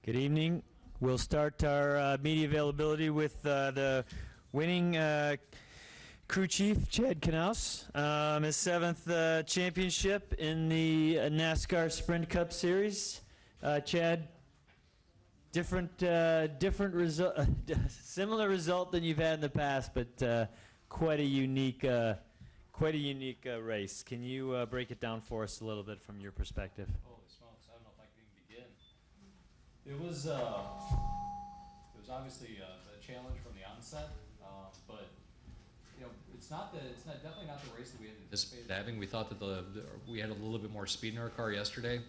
Good evening. We'll start our media availability with the winning crew chief, Chad Knaus. His seventh championship in the NASCAR Sprint Cup Series. Chad, different result, similar result than you've had in the past, but quite a unique race. Can you break it down for us a little bit from your perspective? Holy smokes! I don't know if I can even begin. It was obviously a challenge from the onset, but you know, it's definitely not the race that we had anticipated having. We thought that we had a little bit more speed in our car yesterday.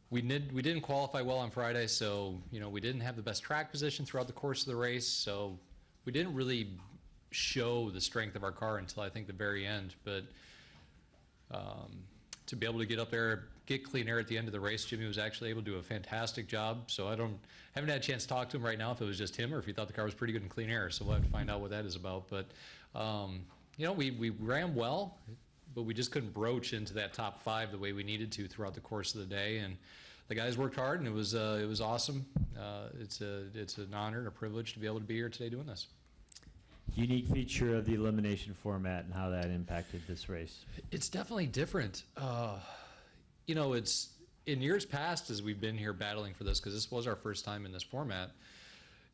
We didn't qualify well on Friday, so you know, we didn't have the best track position throughout the course of the race. So we didn't really show the strength of our car until I think the very end. But to be able to get up there, get clean air at the end of the race, Jimmy was actually able to do a fantastic job. So haven't had a chance to talk to him right now if it was just him or if he thought the car was pretty good in clean air. So we'll have to find out what that is about. But you know, we ran well, but we just couldn't broach into that top five the way we needed to throughout the course of the day. And the guys worked hard, and it was awesome. It's an honor and a privilege to be able to be here today doing this. Unique feature of the elimination format and how that impacted this race. It's definitely different. You know, it's in years past as we've been here battling for this, because this was our first time in this format,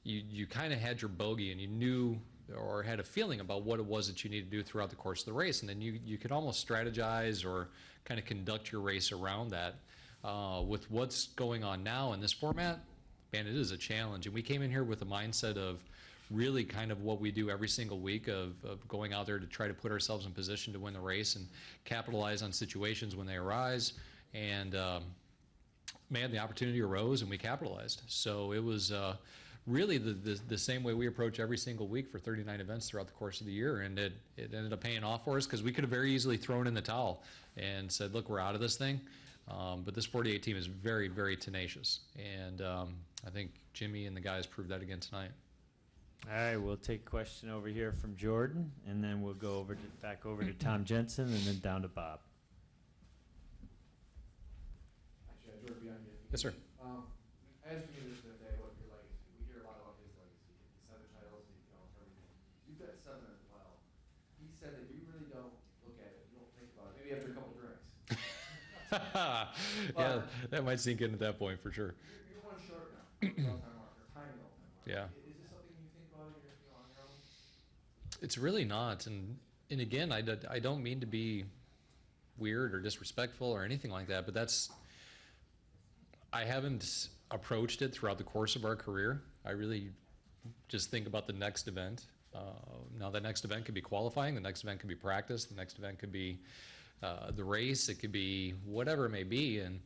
you kind of had your bogey and you knew or had a feeling about what it was that you needed to do throughout the course of the race, and then you could almost strategize or kind of conduct your race around that. With what's going on now in this format, man, it is a challenge. And we came in here with a mindset of really kind of what we do every single week of going out there to try to put ourselves in position to win the race and capitalize on situations when they arise. And man, the opportunity arose and we capitalized. So it was really the same way we approach every single week for 39 events throughout the course of the year. And it ended up paying off for us, because we could have very easily thrown in the towel and said, look, we're out of this thing. But this 48 team is very, very tenacious. And I think Jimmy and the guys proved that again tonight. All right, we'll take a question over here from Jordan, and then we'll go back over to Tom Jensen, and then down to Bob. Actually, Jordan, behind you. Yes, sir. I asked you this the other day, what your legacy. We hear a lot about his legacy. 7 titles, you know, everything. You've got 7 as well. He said that you really don't look at it, you don't think about it. Maybe after a couple drinks. Yeah, that might sink in at that point for sure. You're one short now. All-time marker, tiny all-time marker. Yeah. Is this something you think about on your own? It's really not. And again, I don't mean to be weird or disrespectful or anything like that, but I haven't approached it throughout the course of our career. I really just think about the next event. Now, the next event could be qualifying, the next event could be practice, the next event could be the race, it could be whatever it may be. And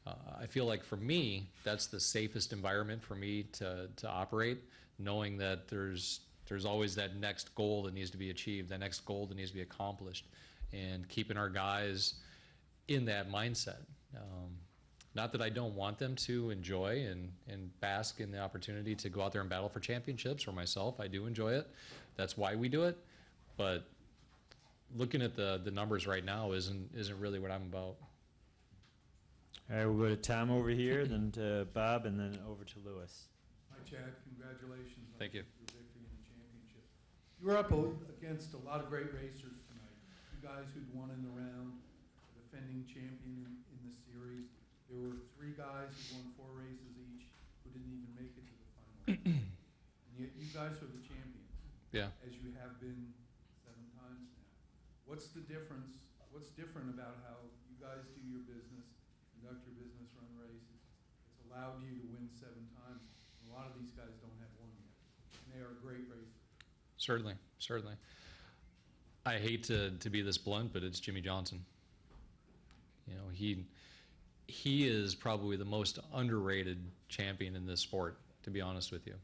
I feel like for me, that's the safest environment for me to operate, knowing that there's always that next goal that needs to be achieved, that next goal that needs to be accomplished, and keeping our guys in that mindset. Not that I don't want them to enjoy and bask in the opportunity to go out there and battle for championships, or myself, I do enjoy it. That's why we do it. But looking at the numbers right now isn't really what I'm about. All right, we'll go to Tom over here, then to Bob, and then over to Lewis. Hi, Chad. Congratulations on Thank you. your victory in the championship. You were up against a lot of great racers tonight. 2 guys who'd won in the round, defending champion in the series. There were 3 guys who won 4 races each who didn't even make it to the final. And yet you guys are the champions. Yeah. As you have been 7 times now. What's the difference? What's different about how you guys do your business, conduct your business, run races? It's allowed you to win 7 times. A lot of these guys don't have one yet. And they are great racers. Certainly, certainly. I hate to be this blunt, but it's Jimmy Johnson. You know, he is probably the most underrated champion in this sport, to be honest with you.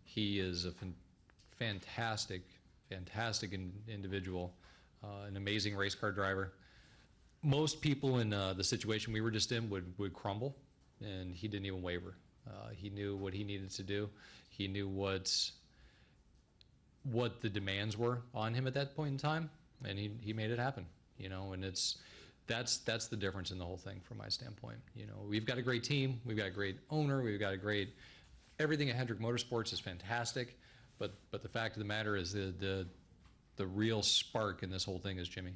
He is a fantastic individual, an amazing race car driver. Most people in the situation we were just in would crumble, and he didn't even waver. He knew what he needed to do. He knew what the demands were on him at that point in time, and he made it happen. You know, and it's that's the difference in the whole thing from my standpoint. You know, we've got a great team, we've got a great owner, we've got a great, everything at Hendrick Motorsports is fantastic, but the fact of the matter is the real spark in this whole thing is Jimmy.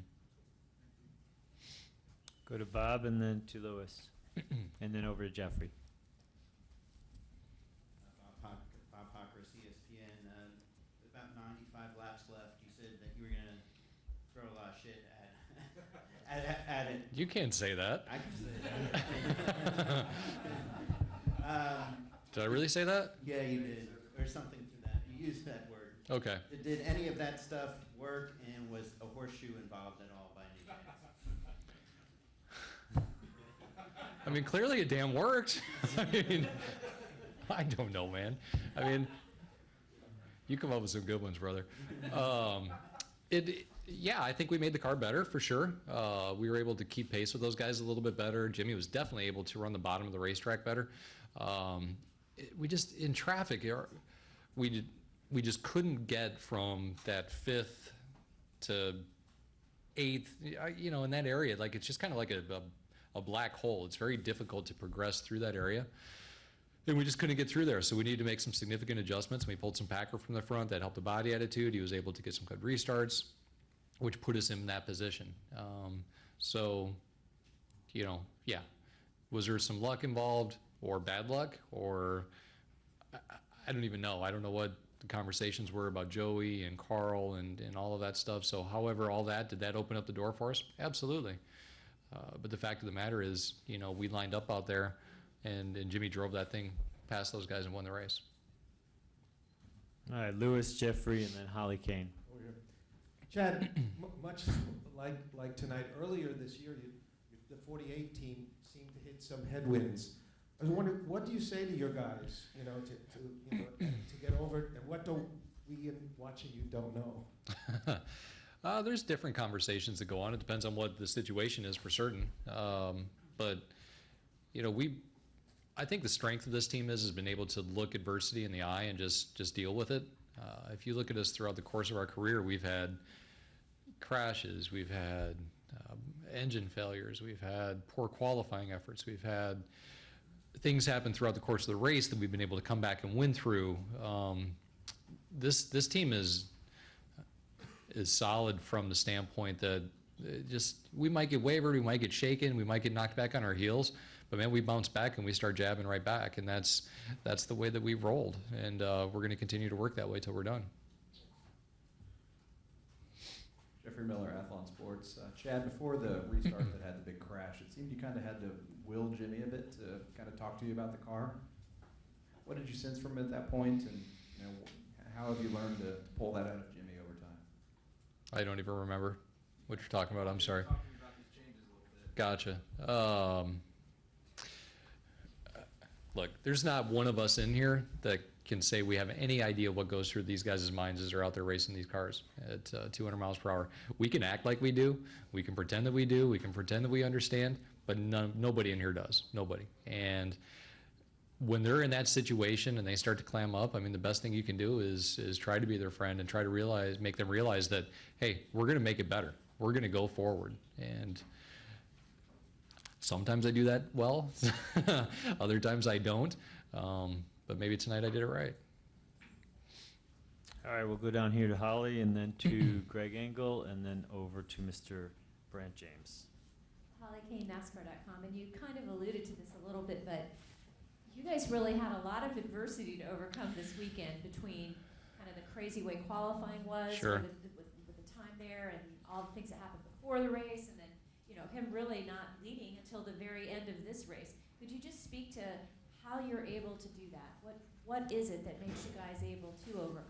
Go to Bob and then to Lewis, and then over to Jeffrey. Bob Pockris, ESPN. About 95 laps left. You said that you were going to throw a lot of shit at it. You can't say that. I can say that. Did I really say that? Yeah, you did. Or something to that. You used that word. Okay. Did any of that stuff work, and was a horseshoe involved at all by any chance? I mean, clearly it damn worked. I mean, I don't know, man. I mean, you come up with some good ones, brother. Yeah, I think we made the car better for sure. We were able to keep pace with those guys a little bit better. Jimmy was definitely able to run the bottom of the racetrack better. We just, in traffic, we just couldn't get from that 5th to 8th, you know, in that area. Like, it's just kind of like a black hole. It's very difficult to progress through that area. And we just couldn't get through there. So we needed to make some significant adjustments. We pulled some Packer from the front that helped the body attitude. He was able to get some good restarts, which put us in that position. So, you know, yeah. Was there some luck involved or bad luck? Or I don't even know. I don't know what the conversations were about Joey and Carl and all of that stuff. So however, all that, did that open up the door for us? Absolutely. But the fact of the matter is, you know, we lined up out there and Jimmy drove that thing past those guys and won the race. All right, Lewis, Jeffrey, and then Holly Kane. Over here. Chad, much like tonight, earlier this year, the 48 team seemed to hit some headwinds. I was wondering, what do you say to your guys, you know, to get over it, and what don't we in watching you don't know? There's different conversations that go on. It depends on what the situation is for certain. But, you know, I think the strength of this team has been able to look adversity in the eye and just deal with it. If you look at us throughout the course of our career, we've had crashes, we've had engine failures, we've had poor qualifying efforts, we've had things happen throughout the course of the race that we've been able to come back and win through. This team is solid from the standpoint that we might get wavered, we might get shaken, we might get knocked back on our heels, but man, we bounce back and we start jabbing right back, and that's the way that we've rolled, and we're going to continue to work that way till we're done. Jeffrey Miller, Athlon Sports. Chad, before the restart that had the big crash, it seemed you kind of had to will Jimmy a bit to kind of talk to you about the car. What did you sense from him at that point, and you know, how have you learned to pull that out of Jimmy over time? I don't even remember what you're talking about. I'm sorry. Talking about these changes a little bit. Gotcha. Look, there's not one of us in here that can say we have any idea what goes through these guys' minds as they're out there racing these cars at 200 miles per hour. We can act like we do. We can pretend that we do. We can pretend that we understand, but nobody in here does. Nobody. And when they're in that situation and they start to clam up, I mean, the best thing you can do is try to be their friend and try to make them realize that, hey, we're going to make it better. We're going to go forward. And sometimes I do that well. Other times I don't. But maybe tonight I did it right. All right, we'll go down here to Holly, and then to Greg Engel, and then over to Mr. Brant James. Holly Kane, NASCAR.com, and you kind of alluded to this a little bit, but you guys really had a lot of adversity to overcome this weekend between kind of the crazy way qualifying was, Sure. with the time there, and all the things that happened before the race, and then him really not leading until the very end of this race. Could you just speak to how you're able to do that? What is it that makes you guys able to overcome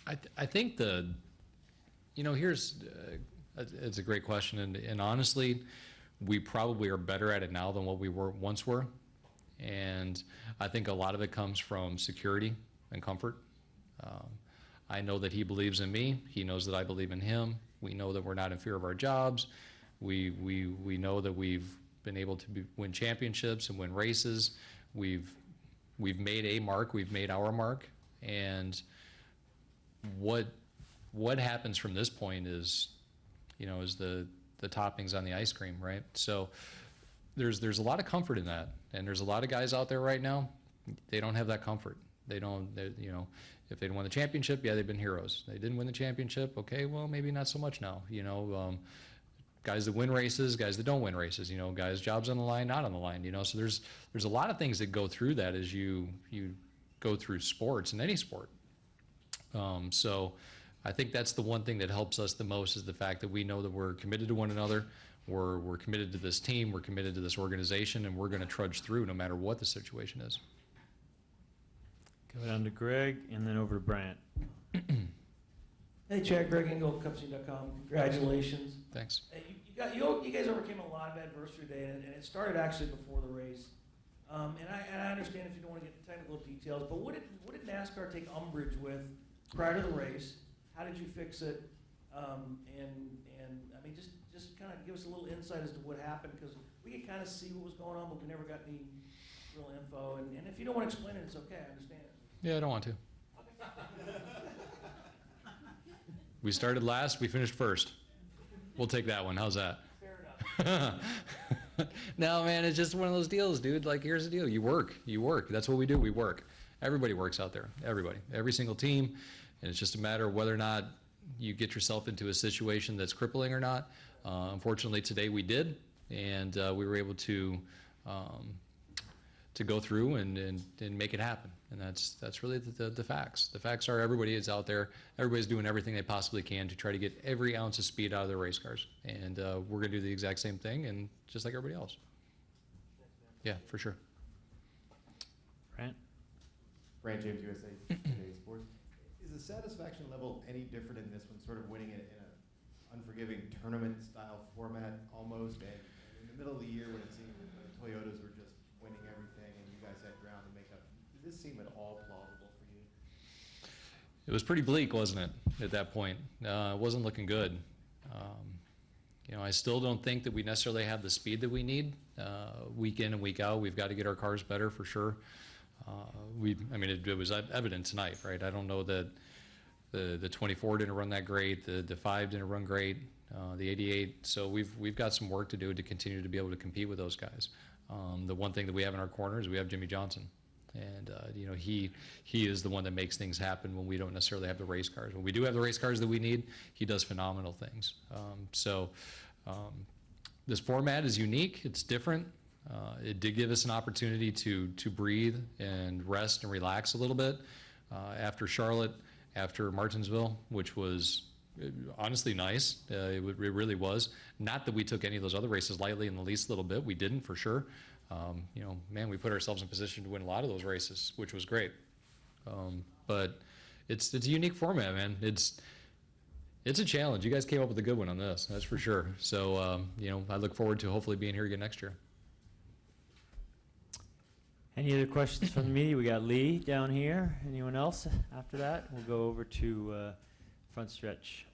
that? I think it's a great question, and honestly, we probably are better at it now than what we once were, and I think a lot of it comes from security and comfort. I know that he believes in me. He knows that I believe in him. We know that we're not in fear of our jobs. We know that we've been able to win championships and win races. We've made a mark. We've made our mark. And what what happens from this point is, is the toppings on the ice cream, right? So there's a lot of comfort in that, and there's a lot of guys out there right now, they don't have that comfort. They, if they'd won the championship, yeah, they've been heroes. They didn't win the championship, okay, well, maybe not so much now. Guys that win races, guys that don't win races, guys' jobs on the line, not on the line, so there's a lot of things that go through that as you go through sports, in any sport. So I think that's the one thing that helps us the most, is the fact that we know that we're committed to one another, we're committed to this team, we're committed to this organization, and we're going to trudge through no matter what the situation is. Go down to Greg, and then over to Bryant. Hey, Chad, Greg Engel, Cupsy.com. Congratulations. Thanks. Hey, you guys overcame a lot of adversity today, and it started actually before the race. And I understand if you don't want to get into technical details, but what did NASCAR take umbrage with prior to the race? How did you fix it? And I mean, just kind of give us a little insight as to what happened, because we could kind of see what was going on, but we never got any real info. And if you don't want to explain it, it's okay. I understand. Yeah, I don't want to. We started last, we finished first. We'll take that one. How's that? Fair enough. No, man, it's just one of those deals, dude. Like, here's the deal. You work. That's what we do. We work. Everybody works out there. Everybody. Every single team. And it's just a matter of whether or not you get yourself into a situation that's crippling or not. Unfortunately, today we did. And we were able to go through and make it happen. And that's really the facts. The facts are everybody is out there. Everybody's doing everything they possibly can to try to get every ounce of speed out of their race cars. And we're going to do the exact same thing, and just like everybody else. Yeah, for sure. Brant? Brant James, USA Today Sports. Is the satisfaction level any different in this one, sort of winning it in an unforgiving tournament-style format almost? And in the middle of the year when it seemed the Toyotas were just winning everything and you guys had ground to make up, did this seem at all plausible for you? It was pretty bleak, wasn't it, at that point? It wasn't looking good. I still don't think that we necessarily have the speed that we need week in and week out. We've got to get our cars better for sure. It was evident tonight, right? I don't know that the 24 didn't run that great, the 5 didn't run great, the 88. So we've got some work to do to continue to be able to compete with those guys. The one thing that we have in our corner is we have Jimmy Johnson. And, he is the one that makes things happen when we don't necessarily have the race cars. When we do have the race cars that we need, he does phenomenal things. This format is unique. It's different. It did give us an opportunity to breathe and rest and relax a little bit after Charlotte, after Martinsville, which was honestly nice. It really was. Not that we took any of those other races lightly in the least little bit. We didn't, for sure. We put ourselves in position to win a lot of those races, which was great. But it's a unique format, man. It's a challenge. You guys came up with a good one on this, that's for sure. So, I look forward to hopefully being here again next year. Any other questions from the media? We got Lee down here. Anyone else after that? We'll go over to front stretch.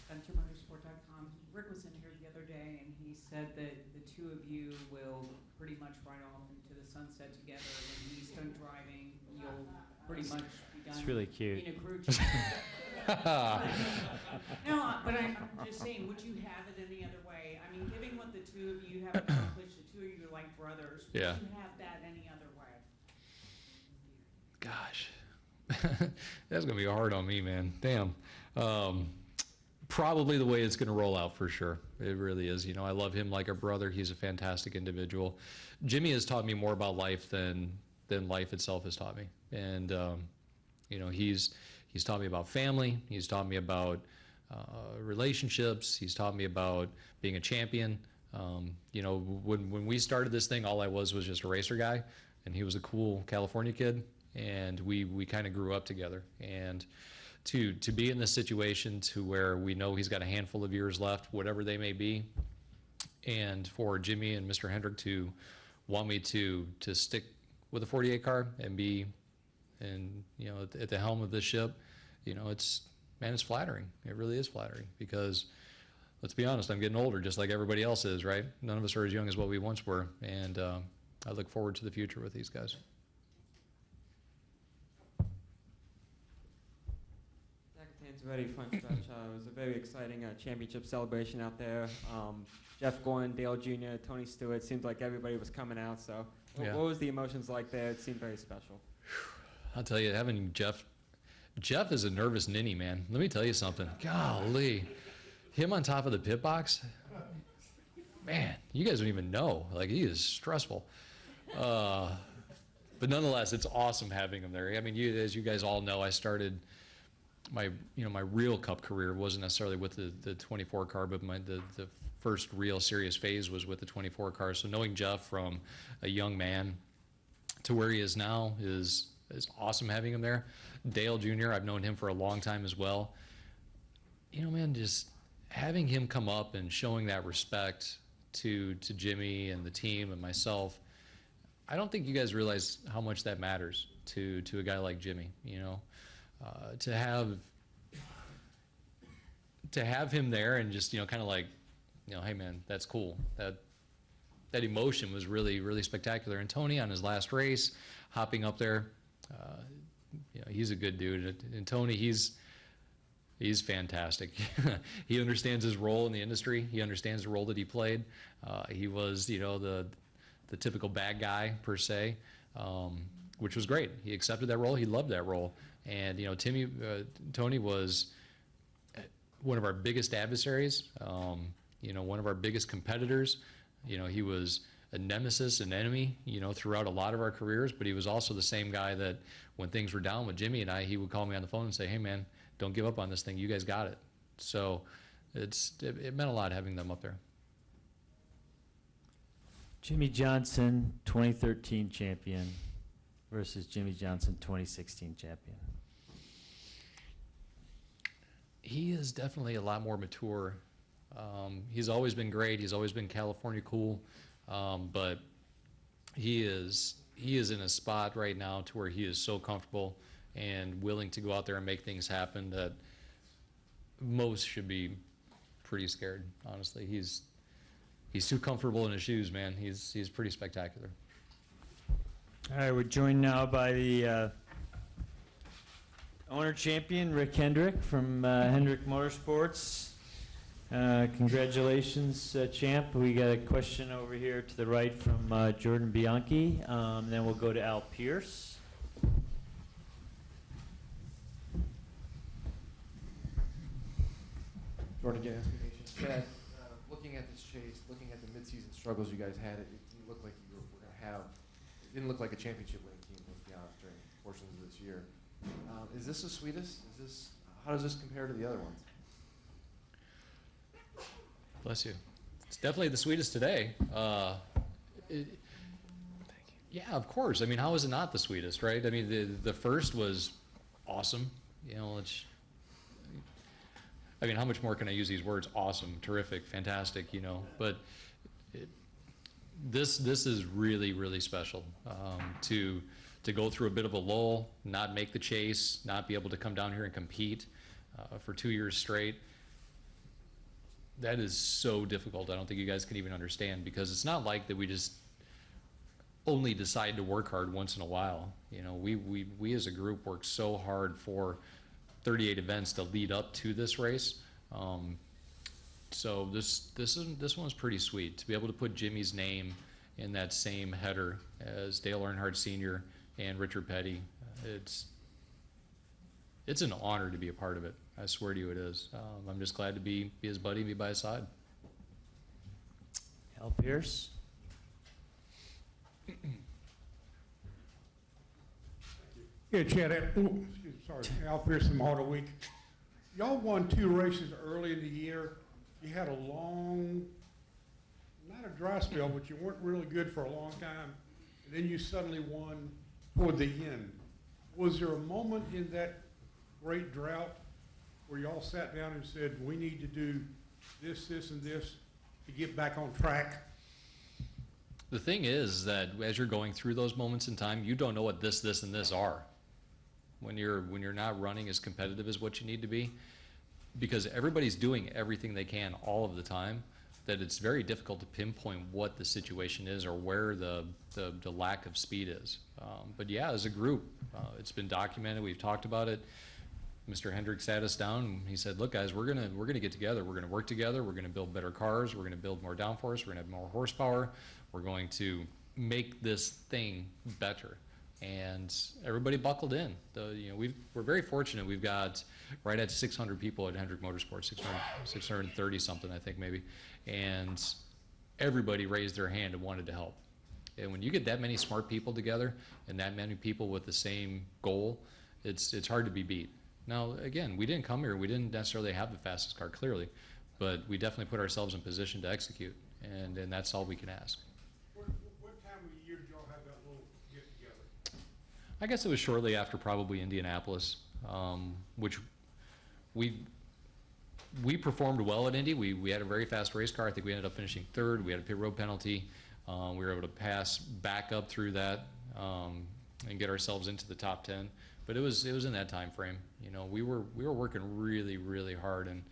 SpencerMotorsport.com. Rick was in here the other day, and he said that the two of you will pretty much ride off into the sunset together. When he's done driving, you'll pretty much be done. It's really cute. Being a crew chief. No, but I'm just saying, would you have it any other way? I mean, given what the two of you have accomplished, the two of you are like brothers. Yeah. Would you have that any other way? Gosh, that's gonna be hard on me, man. Damn. Probably the way it's gonna roll out for sure. It really is. I love him like a brother. He's a fantastic individual. Jimmy has taught me more about life than life itself has taught me. And he's taught me about family. He's taught me about relationships. He's taught me about being a champion. When we started this thing, all I was just a racer guy, and he was a cool California kid, and we kind of grew up together. And to be in this situation to where we know he's got a handful of years left, whatever they may be, and for Jimmy and Mr. Hendrick to want me to stick with a 48 car and be at the helm of this ship, it's flattering. It really is flattering, because let's be honest, I'm getting older just like everybody else is, right? None of us are as young as what we once were, and I look forward to the future with these guys. It's a very fun stretch. It was a very exciting championship celebration out there. Jeff Gordon, Dale Jr., Tony Stewart, seemed like everybody was coming out. So Yeah. what was the emotions like there? It seemed very special. I'll tell you, having Jeff is a nervous ninny, man. Let me tell you something. Golly. Him on top of the pit box, man, you guys don't even know. Like, he is stressful. But nonetheless, it's awesome having him there. I mean, as you guys all know, I started my real Cup career wasn't necessarily with the 24 car, but the first real serious phase was with the 24 car. So knowing Jeff from a young man to where he is now is awesome having him there. Dale Jr., I've known him for a long time as well. You know, man, just having him come up and showing that respect to Jimmy and the team and myself, I don't think you guys realize how much that matters to a guy like Jimmy. You know, to have him there and just, you know, kind of like, you know, hey man, that's cool. That emotion was really, really spectacular. And Tony on his last race, hopping up there, you know, he's a good dude. And Tony, he's fantastic. He understands his role in the industry. He understands the role that he played. He was, you know, the typical bad guy per se, which was great. He accepted that role. He loved that role. And, you know, Tony was one of our biggest adversaries, you know, one of our biggest competitors. You know, he was a nemesis, an enemy, you know, throughout a lot of our careers, but he was also the same guy that when things were down with Jimmy and I, he would call me on the phone and say, hey man, don't give up on this thing. You guys got it. So it meant a lot having them up there. Jimmy Johnson, 2013 champion versus Jimmy Johnson, 2016 champion. He is definitely a lot more mature. He's always been great. He's always been California cool. But he is in a spot right now to where he is so comfortable and willing to go out there and make things happen that most should be pretty scared, honestly. He's too comfortable in his shoes, man. He's pretty spectacular. All right, we're joined now by the owner champion, Rick Hendrick from Hendrick Motorsports. Congratulations, champ. We got a question over here to the right from Jordan Bianchi. Then we'll go to Al Pierce. Jordan again, Chad, looking at this chase, looking at the midseason struggles you guys had, it didn't look like you were going to have. It didn't look like a championship winning team, let's be honest, during portions of this year. Is this the sweetest? How does this compare to the other ones? Bless you. It's definitely the sweetest today. Yeah, of course. I mean, how is it not the sweetest, right? I mean, the first was awesome. You know, I mean, how much more can I use these words? Awesome, terrific, fantastic, you know. But this is really, really special to go through a bit of a lull, not make the chase, not be able to come down here and compete for 2 years straight. That is so difficult. I don't think you guys can even understand, because it's not like that we just only decide to work hard once in a while. You know, we as a group work so hard for 38 events to lead up to this race. So this one's pretty sweet to be able to put Jimmy's name in that same header as Dale Earnhardt Sr. and Richard Petty. It's an honor to be a part of it. I swear to you it is. I'm just glad to be his buddy and be by his side. Al Pierce. Yeah, Chad, Al Pierce from Auto Week. Y'all won 2 races early in the year. You had a long, not a dry spell, but you weren't really good for a long time. And then you suddenly won toward the end. Was there a moment in that great drought where y'all sat down and said, we need to do this, this, and this to get back on track? The thing is that as you're going through those moments in time, you don't know what this, and this are. When you're not running as competitive as what you need to be, because everybody's doing everything they can all of the time, that it's very difficult to pinpoint what the situation is or where the lack of speed is. But yeah, as a group, it's been documented. We've talked about it. Mr. Hendrick sat us down and he said, look guys, we're gonna get together, we're gonna work together, we're gonna build better cars, we're gonna build more downforce, we're gonna have more horsepower, we're going to make this thing better. And everybody buckled in. We're very fortunate. We've got right at 600 people at Hendrick Motorsports, 630 something, I think maybe. And everybody raised their hand and wanted to help. And when you get that many smart people together and that many people with the same goal, it's hard to be beat. Now, again, we didn't come here, we didn't necessarily have the fastest car, clearly, but we definitely put ourselves in position to execute, and that's all we can ask. What time of year did y'all have that little get-together? I guess it was shortly after probably Indianapolis, which we performed well at Indy. We had a very fast race car. I think we ended up finishing third. We had a pit road penalty. We were able to pass back up through that and get ourselves into the top 10. But it was in that time frame. We were working really, really hard, and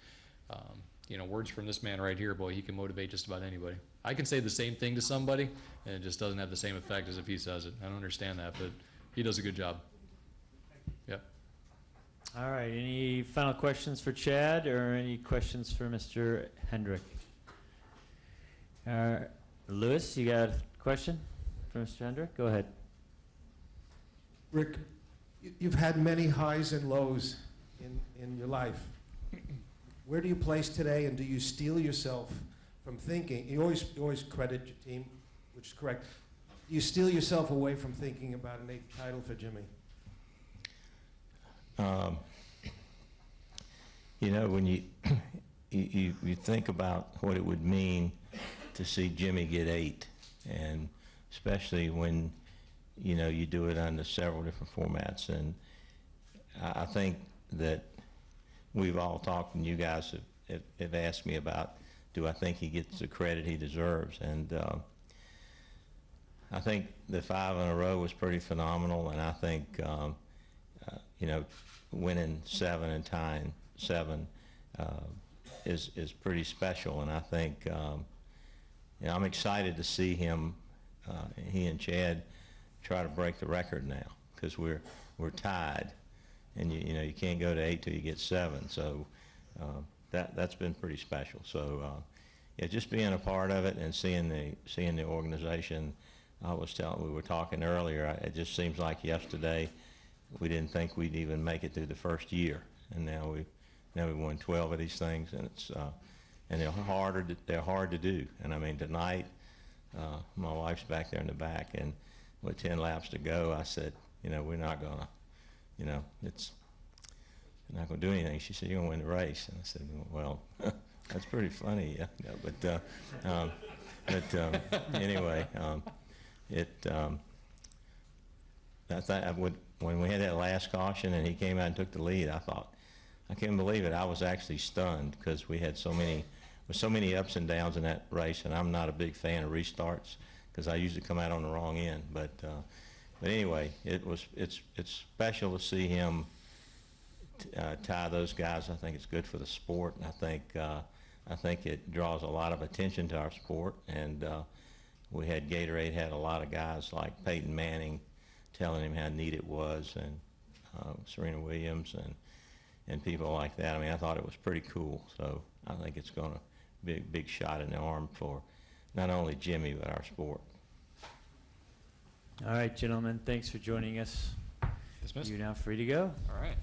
words from this man right here, boy, he can motivate just about anybody. I can say the same thing to somebody, and it just doesn't have the same effect as if he says it. I don't understand that, but he does a good job. Yep. All right, any final questions for Chad or any questions for Mr. Hendrick? Lewis, you got a question for Mr. Hendrick? Go ahead. Rick, you've had many highs and lows in your life. Where do you place today, and do you steel yourself from thinking? You always credit your team, which is correct. Do you steel yourself away from thinking about an 8th title for Jimmy? When you think about what it would mean to see Jimmy get 8, and especially when you do it under several different formats, and I think that we've all talked, and you guys have asked me about, do I think he gets the credit he deserves? And I think the 5 in a row was pretty phenomenal, and I think winning 7 and tying 7 is pretty special, and I think I'm excited to see him, he and Chad, try to break the record now, because we're tied, and you can't go to 8 till you get 7, so that's been pretty special. So just being a part of it and seeing the organization. We were talking earlier, it just seems like yesterday we didn't think we'd even make it through the first year, and now we won 12 of these things, and and they're hard to do. And I mean, tonight my wife's back there in the back, and with 10 laps to go, I said, we're not gonna, it's not gonna do anything. She said, you're gonna win the race, and I said, well, that's pretty funny, yeah. Anyway, I thought when we had that last caution and he came out and took the lead, I thought, I couldn't believe it. I was actually stunned, because we had so many ups and downs in that race, and I'm not a big fan of restarts, because I usually come out on the wrong end. But anyway, it's special to see him tie those guys. I think it's good for the sport, and I think it draws a lot of attention to our sport. And Gatorade had a lot of guys like Peyton Manning telling him how neat it was, and Serena Williams and people like that. I mean, I thought it was pretty cool. So I think it's going to be a big shot in the arm for not only Jimmy, but our sport. All right, gentlemen, thanks for joining us. Dismissed. You're now free to go. All right.